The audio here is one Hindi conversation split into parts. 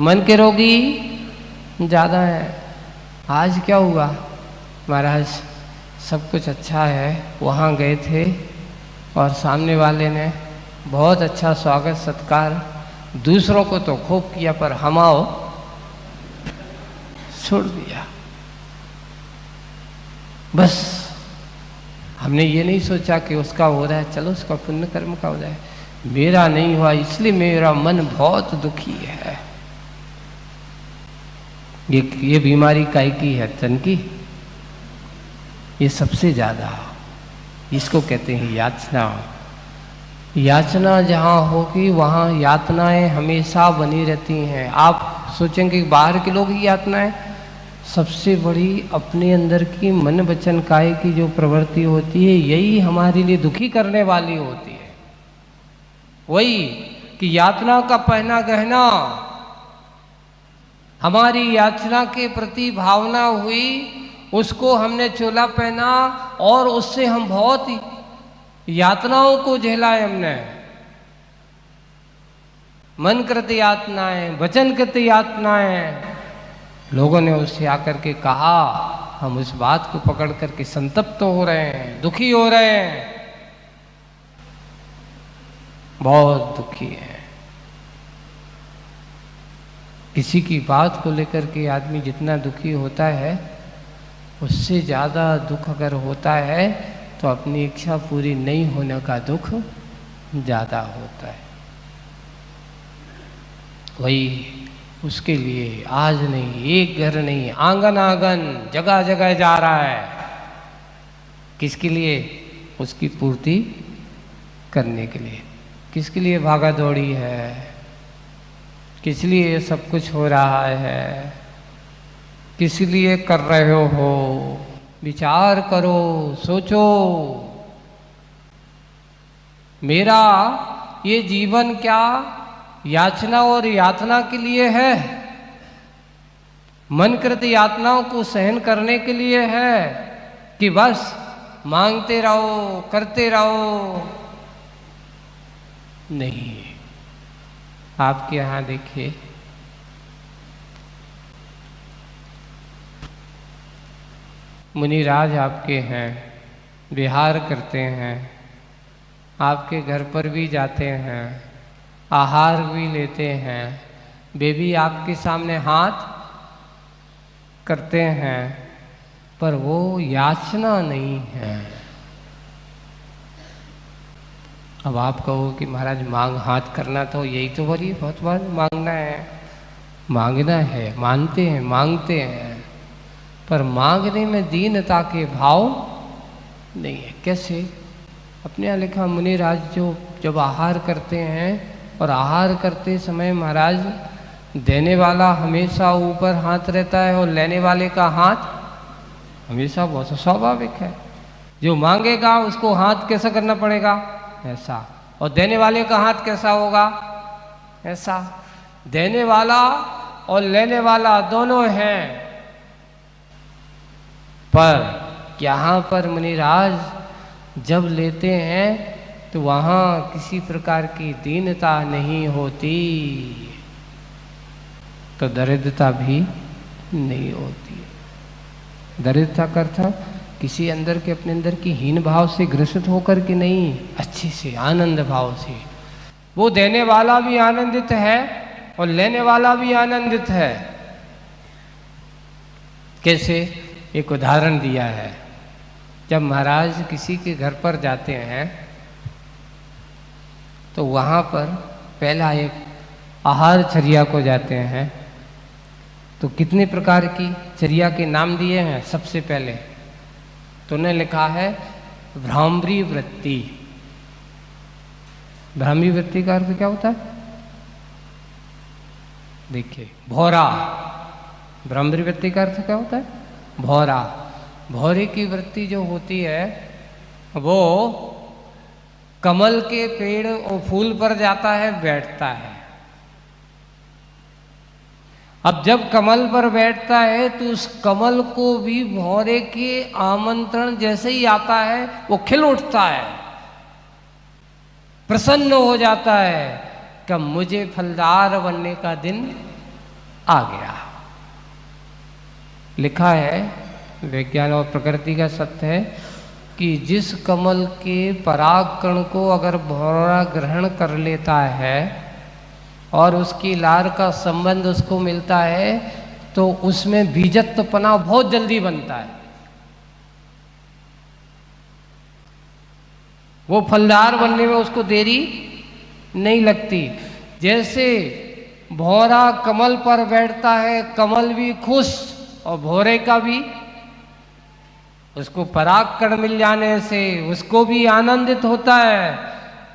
मन के रोगी ज़्यादा हैं। आज क्या हुआ महाराज, सब कुछ अच्छा है, वहाँ गए थे और सामने वाले ने बहुत अच्छा स्वागत सत्कार दूसरों को तो खूब किया, पर हमाओ छोड़ दिया। बस हमने ये नहीं सोचा कि उसका हो रहा है, चलो उसका पुण्य कर्म का हो जाए, मेरा नहीं हुआ इसलिए मेरा मन बहुत दुखी है। ये बीमारी काय की है? तन की। ये सबसे ज़्यादा इसको कहते हैं याचना। याचना जहाँ होगी वहाँ यातनाएं हमेशा बनी रहती हैं। आप सोचेंगे कि बाहर के लोग ही यातनाएं, सबसे बड़ी अपने अंदर की मन वचन काय की जो प्रवृत्ति होती है यही हमारे लिए दुखी करने वाली होती है। वही कि यातना का पहना गहना, हमारी याचना के प्रति भावना हुई, उसको हमने चोला पहना और उससे हम बहुत यातनाओं को झेला है। हमने मन कृत यातनाएं, वचन कृत यातनाएं, लोगों ने उससे आकर के कहा, हम उस बात को पकड़ करके संतप्त हो रहे हैं, दुखी हो रहे हैं, बहुत दुखी हैं। किसी की बात को लेकर के आदमी जितना दुखी होता है उससे ज़्यादा दुख अगर होता है तो अपनी इच्छा पूरी नहीं होने का दुख ज़्यादा होता है। वही उसके लिए आज नहीं, एक घर नहीं, आंगन आंगन जगह जगह जा रहा है। किसके लिए? उसकी पूर्ति करने के लिए। किसके लिए भागा दौड़ी है? किस लिए ये सब कुछ हो रहा है? किस लिए कर रहे हो? विचार करो, सोचो। मेरा ये जीवन क्या याचना और यातना के लिए है? मनकृत यातनाओं को सहन करने के लिए है कि बस मांगते रहो, करते रहो? नहीं। आपके यहाँ देखिए, मुनिराज आपके हैं, विहार करते हैं, आपके घर पर भी जाते हैं, आहार भी लेते हैं, वे भी आपके सामने हाथ करते हैं, पर वो याचना नहीं है। अब आप कहो कि महाराज मांग हाथ करना तो यही तो बोलिए, बहुत बार मांगना है, मांगना है, मानते हैं, मांगते हैं, पर मांगने में दीनता के भाव नहीं है। कैसे? अपने यहाँ लिखा, मुनिराज जो जब आहार करते हैं और आहार करते समय महाराज देने वाला हमेशा ऊपर हाथ रहता है और लेने वाले का हाथ हमेशा, बहुत स्वाभाविक है। जो मांगेगा उसको हाथ कैसा करना पड़ेगा? ऐसा। और देने वाले का हाथ कैसा होगा? ऐसा। देने वाला और लेने वाला दोनों हैं, पर यहाँ पर मुनिराज जब लेते हैं तो वहाँ किसी प्रकार की दीनता नहीं होती, तो दरिद्रता भी नहीं होती। दरिद्रता का अर्थ किसी अंदर के, अपने अंदर की हीन भाव से ग्रसित होकर के नहीं, अच्छे से आनंद भाव से। वो देने वाला भी आनंदित है और लेने वाला भी आनंदित है। कैसे? एक उदाहरण दिया है। जब महाराज किसी के घर पर जाते हैं तो वहाँ पर पहला एक आहार चर्या को जाते हैं, तो कितने प्रकार की चर्या के नाम दिए हैं? सबसे पहले तो उन्हें लिखा है भ्रामरी वृत्ति। भ्रामरी वृत्ति का अर्थ क्या होता है? देखिए, भौरा। भ्रामरी वृत्ति का अर्थ क्या होता है? भौरा। भौरे की वृत्ति जो होती है वो कमल के पेड़ और फूल पर जाता है, बैठता है। अब जब कमल पर बैठता है तो उस कमल को भी भौरे के आमंत्रण जैसे ही आता है वो खिल उठता है, प्रसन्न हो जाता है कि मुझे फलदार बनने का दिन आ गया। लिखा है, विज्ञान और प्रकृति का सत्य है कि जिस कमल के पराग कण को अगर भौरा ग्रहण कर लेता है और उसकी लार का संबंध उसको मिलता है तो उसमें बीजत्वपना बहुत जल्दी बनता है, वो फलदार बनने में उसको देरी नहीं लगती। जैसे भौरा कमल पर बैठता है, कमल भी खुश और भौरे का भी, उसको पराग कण मिल जाने से उसको भी आनंदित होता है,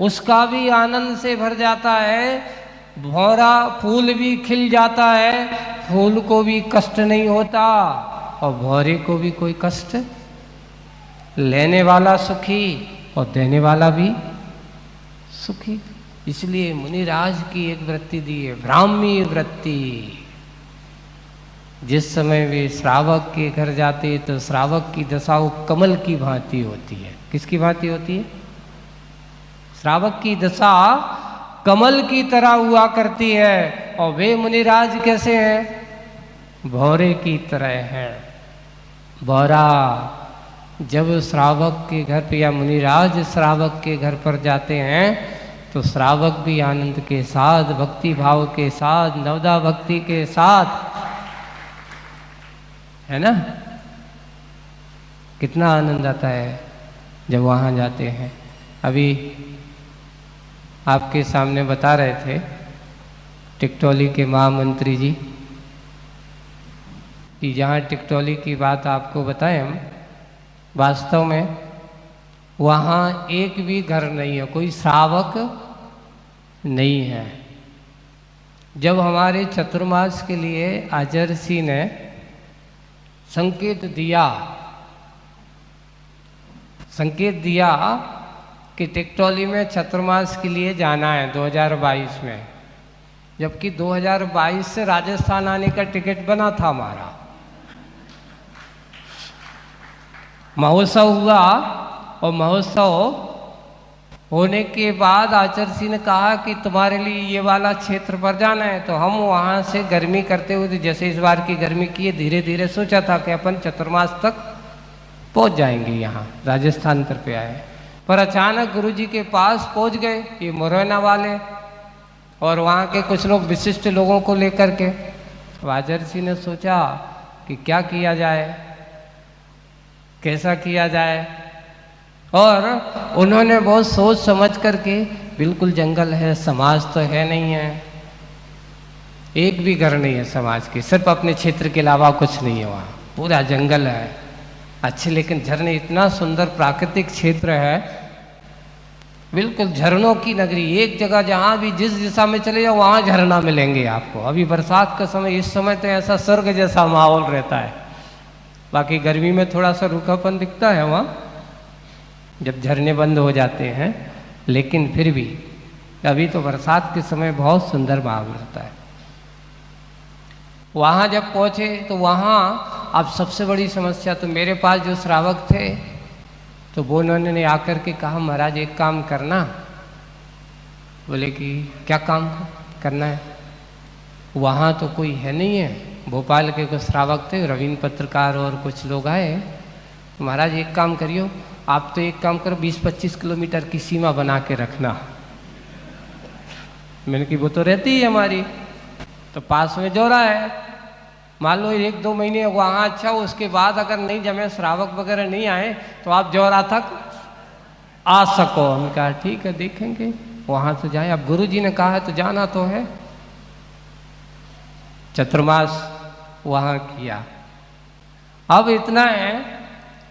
उसका भी आनंद से भर जाता है। भौरा फूल भी खिल जाता है, फूल को भी कष्ट नहीं होता और भौरे को भी कोई कष्ट, लेने वाला सुखी और देने वाला भी सुखी। इसलिए मुनिराज की एक वृत्ति दी है, ब्राह्मी वृत्ति। जिस समय वे श्रावक के घर जाते तो श्रावक की दशा वो कमल की भांति होती है। किसकी भांति होती है? श्रावक की दशा कमल की तरह हुआ करती है। और वे मुनिराज कैसे हैं? भौरे की तरह हैं। भौरा जब श्रावक के घर पे या मुनिराज श्रावक के घर पर जाते हैं तो श्रावक भी आनंद के साथ, भक्ति भाव के साथ, नवदा भक्ति के साथ, है ना, कितना आनंद आता है जब वहाँ जाते हैं। अभी आपके सामने बता रहे थे टिकटोली के महामंत्री जी कि जहाँ टिकटोली की बात आपको बताएं हम, वास्तव में वहाँ एक भी घर नहीं है, कोई श्रावक नहीं है। जब हमारे चतुर्मास के लिए आचार्य जी ने संकेत दिया कि टिकटोली में चतुर्मास के लिए जाना है 2022 में, जबकि 2022 से राजस्थान आने का टिकट बना था हमारा। महोत्सव हुआ और महोत्सव होने के बाद आचार्य जी ने कहा कि तुम्हारे लिए ये वाला क्षेत्र पर जाना है। तो हम वहाँ से गर्मी करते हुए, जैसे इस बार की गर्मी की है, धीरे धीरे सोचा था कि अपन चतुर्मास तक पहुँच जाएंगे, यहाँ राजस्थान तरफ आए। पर अचानक गुरु जी के पास पहुँच गए ये मुरैना वाले और वहाँ के कुछ लोग विशिष्ट लोगों को लेकर के। आचार्य जी ने सोचा कि क्या किया जाए, कैसा किया जाए, और उन्होंने बहुत सोच समझ करके, बिल्कुल जंगल है, समाज तो है नहीं है, एक भी घर नहीं है समाज के, सिर्फ अपने क्षेत्र के अलावा कुछ नहीं है, वहाँ पूरा जंगल है, अच्छे लेकिन झरने, इतना सुंदर प्राकृतिक क्षेत्र है, बिल्कुल झरनों की नगरी। एक जगह जहाँ भी जिस दिशा में चले जाओ वहाँ झरना मिलेंगे आपको। अभी बरसात का समय, इस समय तो ऐसा स्वर्ग जैसा माहौल रहता है। बाकी गर्मी में थोड़ा सा रूखापन दिखता है वहाँ जब झरने बंद हो जाते हैं, लेकिन फिर भी अभी तो बरसात के समय बहुत सुंदर माहौल रहता है। वहाँ जब पहुँचे तो वहाँ अब सबसे बड़ी समस्या, तो मेरे पास जो श्रावक थे तो वो उन्होंने आकर के कहा, महाराज एक काम करना। बोले कि क्या काम करना है? वहाँ तो कोई है नहीं है, भोपाल के कुछ श्रावक थे, रवीन पत्रकार और कुछ लोग आए। तो महाराज एक काम करियो, आप तो एक काम करो, 20-25 किलोमीटर की सीमा बना के रखना। मैंने कि वो तो रहती है हमारी, तो पास में जोरा है, मान लो 1-2 महीने वहाँ अच्छा, उसके बाद अगर नहीं जमे, श्रावक वगैरह नहीं आए तो आप जोरा तक आ सको। हम कहा ठीक है, देखेंगे, वहाँ तो जाए। अब गुरु जी ने कहा है तो जाना तो है। चतुर्मास वहाँ किया। अब इतना है,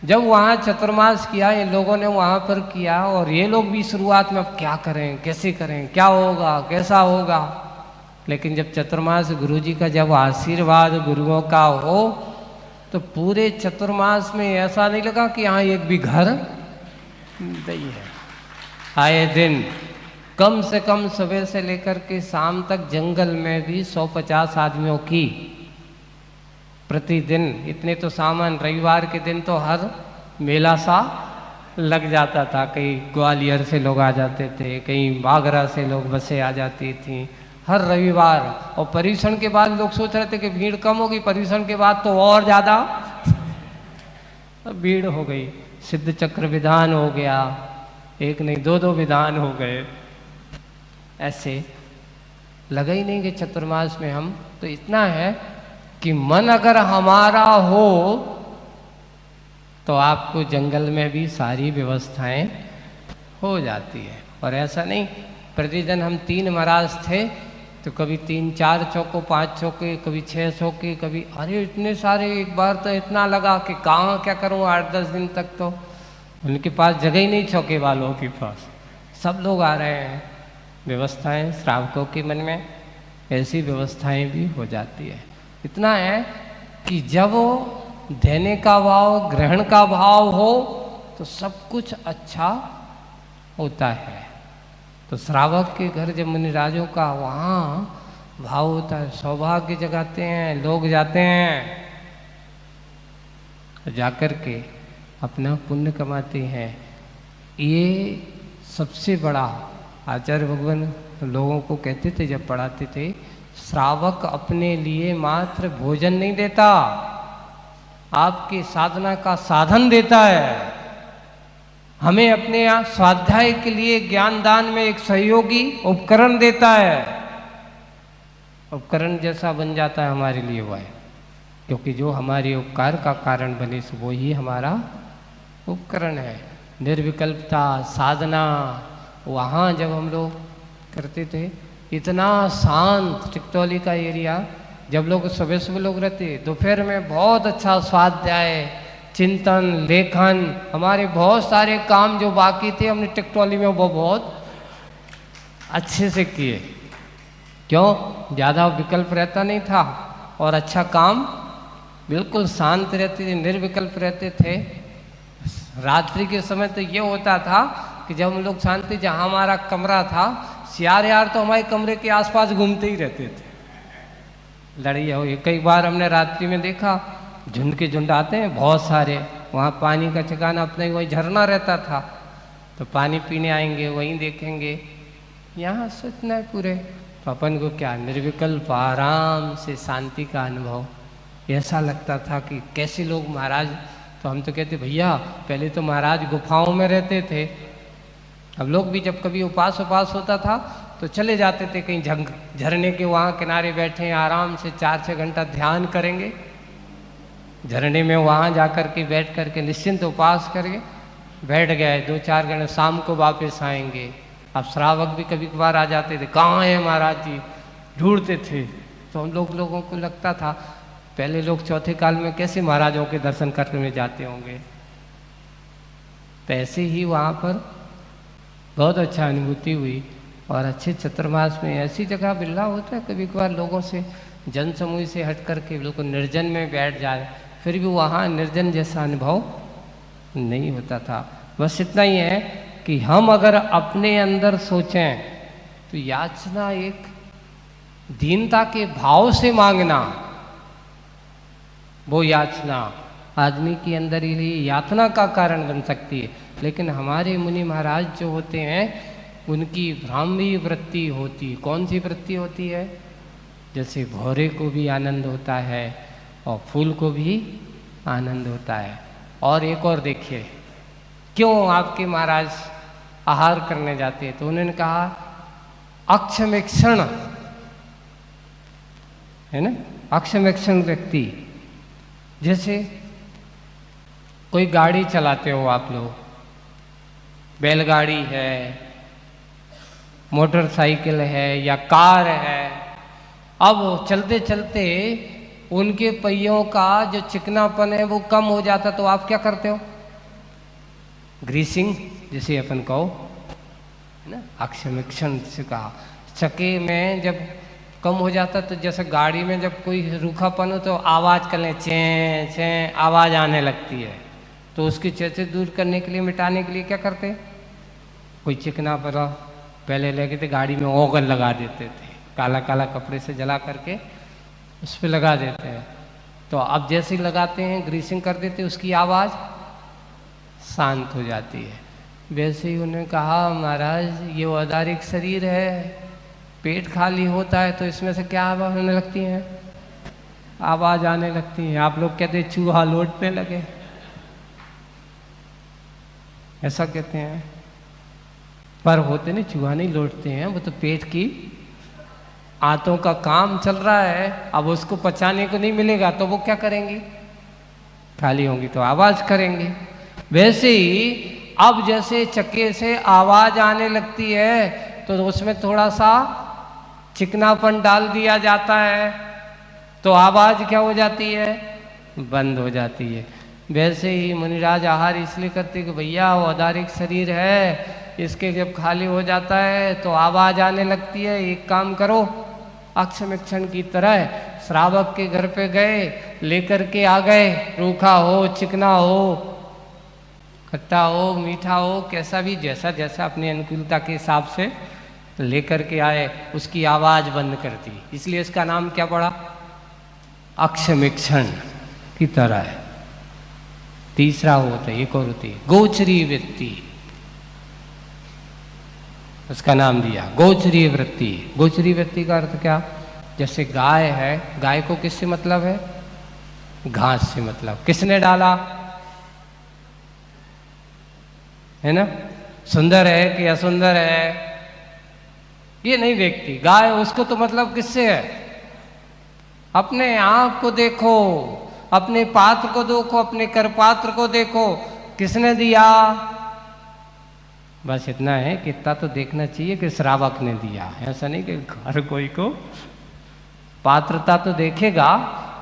जब वहाँ चतुर्मास किया, ये लोगों ने वहाँ पर किया, और ये लोग भी शुरुआत में अब क्या करें, कैसे करें, क्या होगा, कैसा होगा। लेकिन जब चतुर्मास गुरु जी का जब आशीर्वाद गुरुओं का हो तो पूरे चतुर्मास में ऐसा नहीं लगा कि यहाँ एक भी घर नहीं है। आए दिन कम से कम सुबह से लेकर के शाम तक जंगल में भी 150 आदमियों की प्रतिदिन, इतने तो सामान, रविवार के दिन तो हर मेला सा लग जाता था। कहीं ग्वालियर से लोग आ जाते थे, कहीं बागरा से लोग बसें आ जाती थी, हर रविवार। और पर्यूषण के बाद लोग सोच रहे थे कि भीड़ कम होगी, पर्यूषण के बाद तो और ज़्यादा भीड़ हो गई। सिद्ध चक्र विधान हो गया, एक नहीं दो दो विधान हो गए। ऐसे लगा ही नहीं कि चतुर्मास में हम तो इतना है कि मन अगर हमारा हो तो आपको जंगल में भी सारी व्यवस्थाएं हो जाती है। और ऐसा नहीं, प्रतिदिन हम 3 महाराज थे तो कभी 3 4 चौके 5 चौके, कभी 6 चौके, कभी अरे इतने सारे। एक बार तो इतना लगा कि कहाँ क्या करूँ 8-10 दिन तक तो उनके पास जगह ही नहीं, चौके वालों के पास। सब लोग आ रहे हैं, व्यवस्थाएं श्रावकों के मन में ऐसी व्यवस्थाएं भी हो जाती है। इतना है कि जब देने का भाव, ग्रहण का भाव हो तो सब कुछ अच्छा होता है। तो श्रावक के घर जब मुनिराजों का वहाँ भाव होता है, सौभाग्य जगाते हैं, लोग जाते हैं, जाकर के अपना पुण्य कमाते हैं। ये सबसे बड़ा आचार्य भगवान लोगों को कहते थे जब पढ़ाते थे, श्रावक अपने लिए मात्र भोजन नहीं देता, आपकी साधना का साधन देता है। हमें अपने स्वाध्याय के लिए ज्ञान दान में एक सहयोगी उपकरण देता है। उपकरण जैसा बन जाता है हमारे लिए वह है, क्योंकि जो हमारे उपकार का कारण बने सो वो ही हमारा उपकरण है। निर्विकल्पता साधना वहाँ जब हम लोग करते थे, इतना शांत टिकटोली का एरिया, जब लोग सुबह सुबह लोग रहते, दोपहर में बहुत अच्छा स्वाध्याय, चिंतन, लेखन, हमारे बहुत सारे काम जो बाकी थे हमने टिकटोली में वो बहुत अच्छे से किए। क्यों? ज़्यादा विकल्प रहता नहीं था और अच्छा काम बिल्कुल शांत रहते थे, निर्विकल्प रहते थे। रात्रि के समय तो ये होता था कि जब हम लोग शांति, जहाँ हमारा कमरा था, सियार यार तो हमारे कमरे के आसपास घूमते ही रहते थे, लड़िया हो। कई बार हमने रात्रि में देखा, झुंड के झुंड आते हैं बहुत सारे, वहाँ पानी का ठिकाना अपना ही वही झरना रहता था, तो पानी पीने आएंगे, वहीं देखेंगे। यहाँ सोचना है पूरे, तो अपन को क्या निर्विकल्प आराम से शांति का अनुभव। ऐसा लगता था कि कैसे लोग महाराज, तो हम तो कहते भैया पहले तो महाराज गुफाओं में रहते थे, हम लोग भी जब कभी उपास होता था तो चले जाते थे कहीं झरने के वहाँ किनारे बैठे आराम से 4-6 घंटा ध्यान करेंगे झरने में, वहाँ जा कर के बैठ कर के निश्चिंत उपास करके बैठ गए, 2-4 घंटे, शाम को वापस आएंगे। अब श्रावक भी कभी कभार आ जाते थे, कहाँ है महाराज जी, ढूंढते थे। तो हम लोगों को लगता था पहले लोग चौथे काल में कैसे महाराजों के दर्शन करने जाते होंगे। तो ऐसे ही वहाँ पर बहुत अच्छा अनुभूति हुई। और अच्छे चतुर्मास में ऐसी जगह बिल्ला होता है, कभी कभार लोगों से, जन समूह से हट कर के लोग निर्जन में बैठ जाए, फिर भी वहाँ निर्जन जैसा अनुभव नहीं होता था। बस इतना ही है कि हम अगर अपने अंदर सोचें तो याचना एक दीनता के भाव से मांगना, वो याचना आदमी के अंदर ही यातना का कारण बन सकती है। लेकिन हमारे मुनि महाराज जो होते हैं उनकी ब्राह्मी वृत्ति होती, कौन सी वृत्ति होती है? जैसे भौरे को भी आनंद होता है और फूल को भी आनंद होता है। और एक और देखिए, क्यों आपके महाराज आहार करने जाते हैं तो उन्होंने कहा अक्षमेक्षण है ना, अक्षमेक्षण व्यक्ति। जैसे कोई गाड़ी चलाते हो आप लोग, बैलगाड़ी है, मोटरसाइकिल है या कार है, अब चलते चलते उनके पहियों का जो चिकनापन है वो कम हो जाता, तो आप क्या करते हो? ग्रीसिंग जिसे अपन कहो है ना, अक्षमेक्षण से कहा। चक्के में जब कम हो जाता तो जैसे गाड़ी में जब कोई रूखापन हो तो आवाज़ करने चें चें आवाज़ आने लगती है, तो उसकी चेचे दूर करने के लिए, मिटाने के लिए क्या करते? कोई चिकना पड़ा पहले लेके थे गाड़ी में ओगन लगा देते थे, काला काला कपड़े से जला करके उस पर लगा देते हैं। तो अब जैसे ही लगाते हैं ग्रीसिंग कर देते, उसकी आवाज़ शांत हो जाती है। वैसे ही उन्होंने कहा महाराज ये औदारिक शरीर है, पेट खाली होता है तो इसमें से क्या आवाज़ होने लगती है? आवाज़ आने लगती है। आप लोग कहते हैं चूहा लौटने लगे, ऐसा कहते हैं, पर होते नहीं, चूहा नहीं लौटते हैं, वो तो पेट की आंतों का काम चल रहा है। अब उसको पचाने को नहीं मिलेगा तो वो क्या करेंगी? खाली होंगी तो आवाज़ करेंगी। वैसे ही अब जैसे चक्के से आवाज़ आने लगती है तो उसमें थोड़ा सा चिकनापन डाल दिया जाता है तो आवाज़ क्या हो जाती है? बंद हो जाती है। वैसे ही मुनिराज आहार इसलिए करते कि भैया वो औदारिक शरीर है, इसके जब खाली हो जाता है तो आवाज़ आने लगती है। एक काम करो, अक्षमिक्षण की तरह श्रावक के घर पे गए, लेकर के आ गए, रूखा हो, चिकना हो, खट्टा हो, मीठा हो, कैसा भी, जैसा जैसा अपनी अनुकूलता के हिसाब से लेकर के आए, उसकी आवाज़ बंद कर दी। इसलिए इसका नाम क्या पड़ा? अक्षमिक्षण की तरह है। तीसरा होता है, एक और होती है गोचरी वृत्ति, उसका नाम दिया गोचरी वृत्ति। गोचरी वृत्ति का अर्थ क्या? जैसे गाय है, गाय को किससे मतलब है? घास से मतलब। किसने डाला? है ना? सुंदर है कि असुंदर है ये नहीं देखती गाय, उसको तो मतलब किससे है? अपने आँख को देखो, अपने पात्र को देखो, अपने करपात्र को देखो, किसने दिया? बस इतना है कि इतना तो देखना चाहिए कि श्रावक ने दिया, ऐसा नहीं कि हर कोई को। पात्रता तो देखेगा,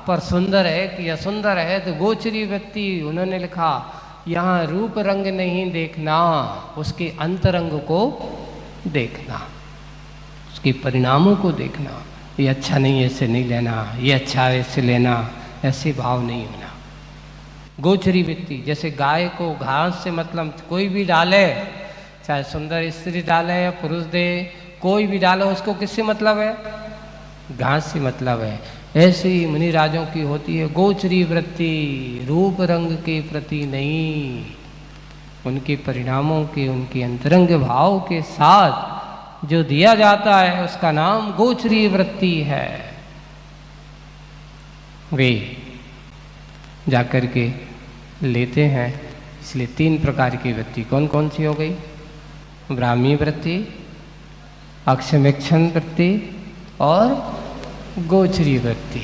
पर सुंदर है कि असुंदर है तो गोचरी व्यक्ति उन्होंने लिखा यहाँ रूप रंग नहीं देखना, उसके अंतरंग को देखना, उसके परिणामों को देखना। ये अच्छा नहीं है इससे नहीं लेना, ये अच्छा है इससे लेना, ऐसे भाव नहीं होना। गोचरी वृत्ति, जैसे गाय को घास से मतलब कोई भी डाले, चाहे सुंदर स्त्री डाले या पुरुष दे, कोई भी डाले, उसको किससे मतलब है? घास से मतलब है। ऐसे ही मुनि राजों की होती है गोचरी वृत्ति, रूप रंग के प्रति नहीं, उनके परिणामों के, उनके अंतरंग भाव के साथ जो दिया जाता है उसका नाम गोचरी वृत्ति है। वे जाकर के लेते हैं। इसलिए 3 प्रकार की वृत्ति कौन कौन सी हो गई? ब्राह्मी वृत्ति, अक्षमिक्षण वृत्ति और गोचरी वृत्ति।